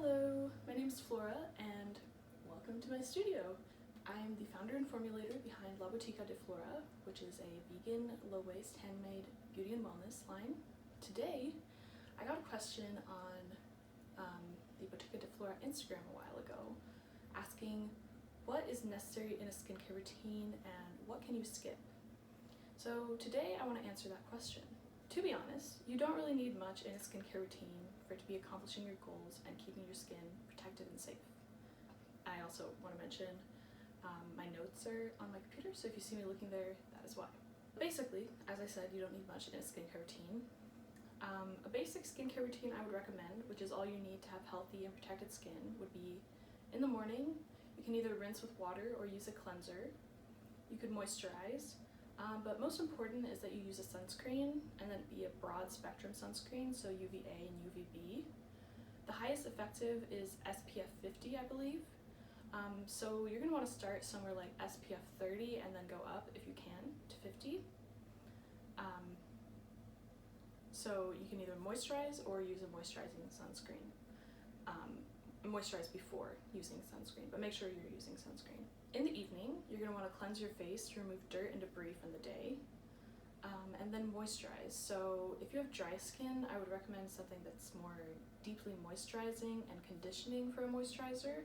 Hello, my name is Flora and welcome to my studio. I am the founder and formulator behind La Botica de Flora, which is a vegan, low-waste, handmade beauty and wellness line. Today, I got a question on the Botica de Flora Instagram a while ago, asking what is necessary in a skincare routine and what can you skip? So today I want to answer that question. To be honest, you don't really need much in a skincare routine for it to be accomplishing your goals and keeping your skin protected and safe. I also want to mention my notes are on my computer, so if you see me looking there, that is why. Basically, as I said, you don't need much in a skincare routine. A basic skincare routine I would recommend, which is all you need to have healthy and protected skin, would be in the morning, you can either rinse with water or use a cleanser. You could moisturize. But most important is that you use a sunscreen and then be a broad spectrum sunscreen, so UVA and UVB. The highest effective is SPF 50, I believe. So you're going to want to start somewhere like SPF 30 and then go up if you can to 50. So you can either moisturize or use a moisturizing sunscreen. Moisturize before using sunscreen, but make sure you're using sunscreen. In the evening, you're going to want to cleanse your face to remove dirt and debris from the day, and then moisturize. So if you have dry skin, I would recommend something that's more deeply moisturizing and conditioning for a moisturizer.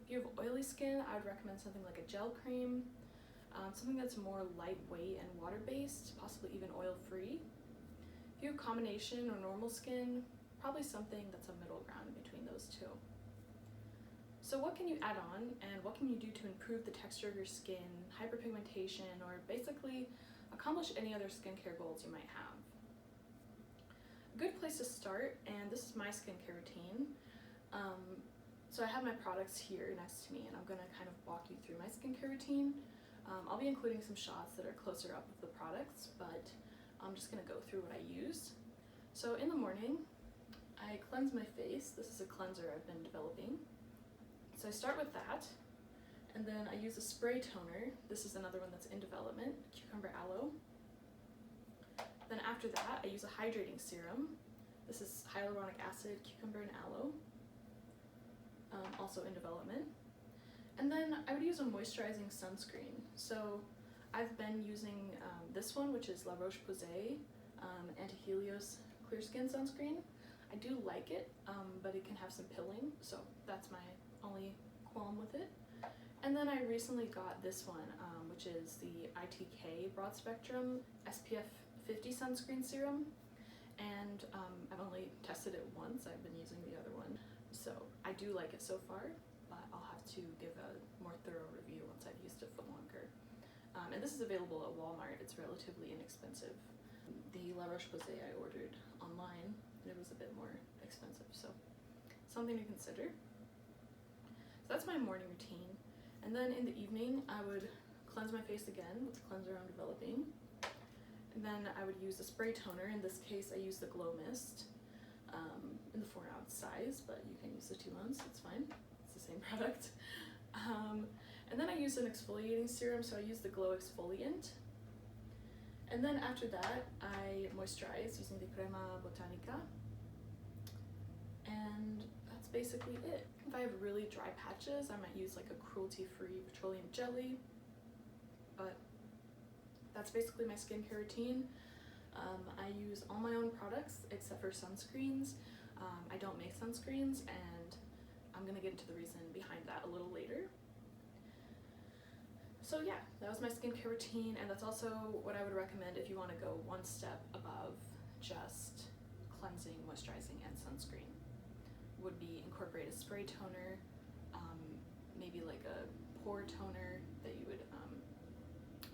If you have oily skin, I would recommend something like a gel cream, something that's more lightweight and water-based, possibly even oil-free. If you have combination or normal skin, probably something that's a middle ground between those two. So what can you add on and what can you do to improve the texture of your skin, hyperpigmentation, or basically accomplish any other skincare goals you might have? A good place to start, and this is my skincare routine. So I have my products here next to me and I'm going to kind of walk you through my skincare routine. I'll be including some shots that are closer up of the products, but I'm just going to go through what I use. So in the morning, I cleanse my face. This is a cleanser I've been developing. So I start with that, and then I use a spray toner. This is another one that's in development, cucumber aloe. Then after that, I use a hydrating serum. This is hyaluronic acid, cucumber, and aloe, also in development. And then I would use a moisturizing sunscreen. So I've been using this one, which is La Roche-Posay Anti-Helios Clear Skin Sunscreen. I do like it, but it can have some pilling, so that's my only qualm with it. And then I recently got this one, which is the ITK Broad Spectrum SPF 50 Sunscreen Serum, and I've only tested it once. I've been using the other one, so I do like it so far, but I'll have to give a more thorough review once I've used it for longer. And this is available at Walmart. It's relatively inexpensive. The La Roche-Posay I ordered online, and it was a bit more expensive, so something to consider. So that's my morning routine. And then in the evening, I would cleanse my face again with the cleanser I'm developing. And then I would use a spray toner. In this case, I use the Glow Mist in the 4-ounce size, but you can use the 2-ounce, it's fine. It's the same product. And then I use an exfoliating serum, so I use the Glow Exfoliant. And then after that, I moisturize using the Crema Botanica. And that's basically it. If I have really dry patches, I might use like a cruelty-free petroleum jelly, but that's basically my skincare routine. I use all my own products except for sunscreens. I don't make sunscreens, and I'm gonna get into the reason behind that a little later. So yeah, that was my skincare routine, and that's also what I would recommend if you want to go one step above just cleansing, moisturizing, and sunscreen. Would be incorporate a spray toner, maybe like a pore toner that you would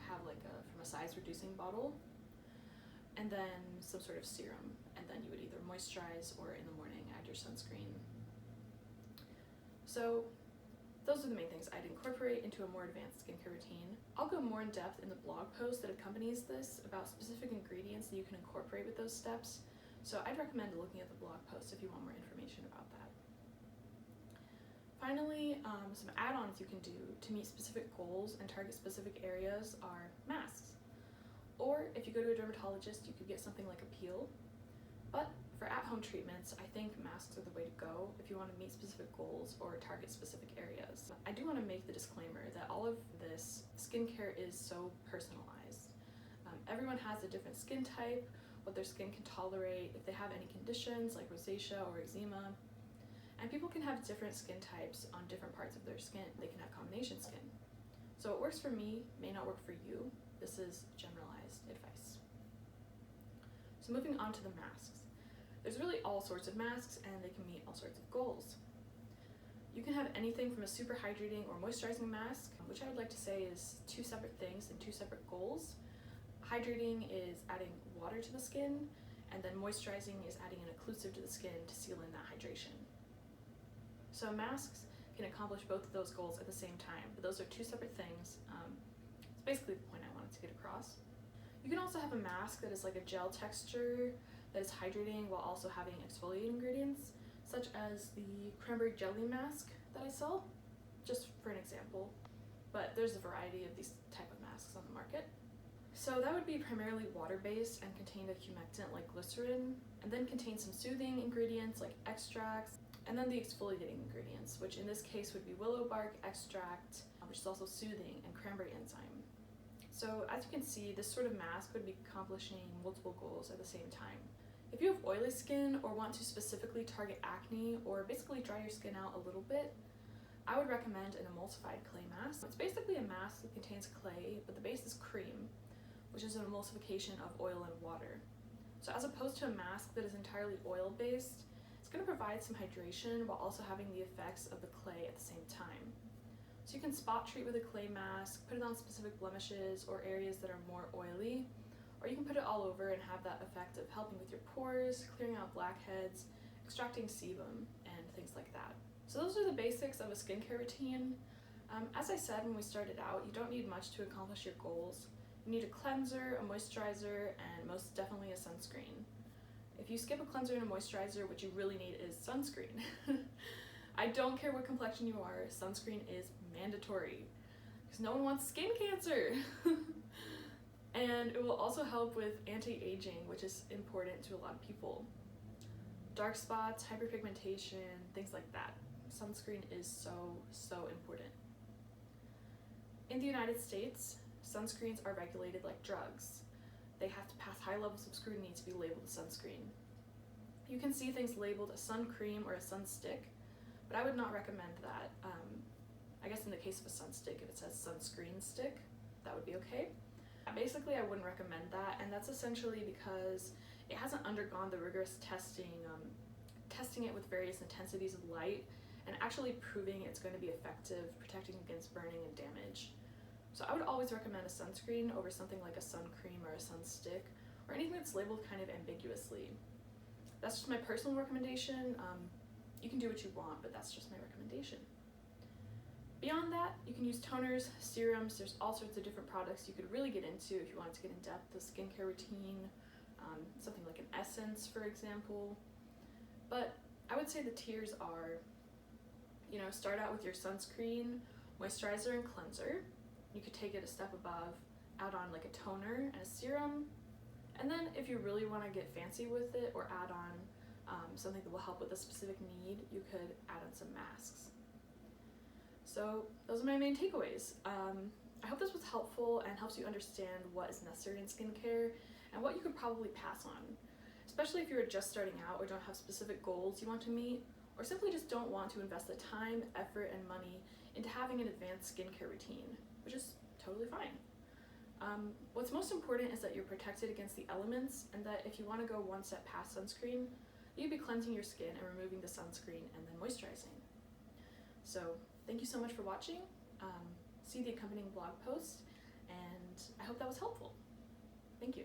have like from a size reducing bottle, and then some sort of serum, and then you would either moisturize or in the morning add your sunscreen. So those are the main things I'd incorporate into a more advanced skincare routine. I'll go more in depth in the blog post that accompanies this about specific ingredients that you can incorporate with those steps. So I'd recommend looking at the blog post if you want more information about that. Finally, some add-ons you can do to meet specific goals and target specific areas are masks. Or if you go to a dermatologist, you could get something like a peel. But For at-home treatments, I think masks are the way to go if you want to meet specific goals or target specific areas. I do want to make the disclaimer that all of this skincare is so personalized. Everyone has a different skin type, what their skin can tolerate, if they have any conditions like rosacea or eczema. And people can have different skin types on different parts of their skin. They can have combination skin. So what works for me may not work for you. This is generalized advice. So moving on to the masks. There's really all sorts of masks and they can meet all sorts of goals. You can have anything from a super hydrating or moisturizing mask, which I would like to say is two separate things and two separate goals. Hydrating is adding water to the skin, and then moisturizing is adding an occlusive to the skin to seal in that hydration. So masks can accomplish both of those goals at the same time, but those are two separate things. It's basically the point I wanted to get across. You can also have a mask that is like a gel texture that is hydrating while also having exfoliating ingredients, such as the cranberry jelly mask that I sell, just for an example. But there's a variety of these type of masks on the market. So that would be primarily water-based and contain a humectant like glycerin, and then contain some soothing ingredients like extracts, and then the exfoliating ingredients, which in this case would be willow bark extract, which is also soothing, and cranberry enzyme. So as you can see, this sort of mask would be accomplishing multiple goals at the same time. If you have oily skin or want to specifically target acne or basically dry your skin out a little bit, I would recommend an emulsified clay mask. It's basically a mask that contains clay, but the base is cream, which is an emulsification of oil and water. So as opposed to a mask that is entirely oil-based, it's going to provide some hydration while also having the effects of the clay at the same time. So you can spot treat with a clay mask, put it on specific blemishes or areas that are more oily, or you can put it all over and have that effect of helping with your pores, clearing out blackheads, extracting sebum, and things like that. So those are the basics of a skincare routine. As I said when we started out, you don't need much to accomplish your goals. You need a cleanser, a moisturizer, and most definitely a sunscreen. If you skip a cleanser and a moisturizer, what you really need is sunscreen. I don't care what complexion you are, sunscreen is mandatory because no one wants skin cancer. And it will also help with anti-aging, which is important to a lot of people. Dark spots, hyperpigmentation, things like that. Sunscreen is so important. In the United States, sunscreens are regulated like drugs. They have to pass high levels of scrutiny to be labeled a sunscreen. You can see things labeled a sun cream or a sun stick, but I would not recommend that. I guess in the case of a sun stick, if it says sunscreen stick, that would be okay. Basically, I wouldn't recommend that, and that's essentially because it hasn't undergone the rigorous testing it with various intensities of light, and actually proving it's going to be effective protecting against burning and damage. So I would always recommend a sunscreen over something like a sun cream or a sun stick, or anything that's labeled kind of ambiguously. That's just my personal recommendation. You can do what you want, but that's just my recommendation. Beyond that, you can use toners, serums. There's all sorts of different products you could really get into if you wanted to get in depth the skincare routine, something like an essence, for example. But I would say the tiers are, start out with your sunscreen, moisturizer, and cleanser. You could take it a step above, add on like a toner and a serum, and then if you really want to get fancy with it or add on something that will help with a specific need, you could add on some masks. So those are my main takeaways. I hope this was helpful and helps you understand what is necessary in skincare and what you could probably pass on, especially if you're just starting out or don't have specific goals you want to meet, or simply just don't want to invest the time, effort, and money into having an advanced skincare routine, which is totally fine. What's most important is that you're protected against the elements, and that if you want to go one step past sunscreen, you'd be cleansing your skin and removing the sunscreen and then moisturizing. So thank you so much for watching. See the accompanying blog post, and I hope that was helpful. Thank you.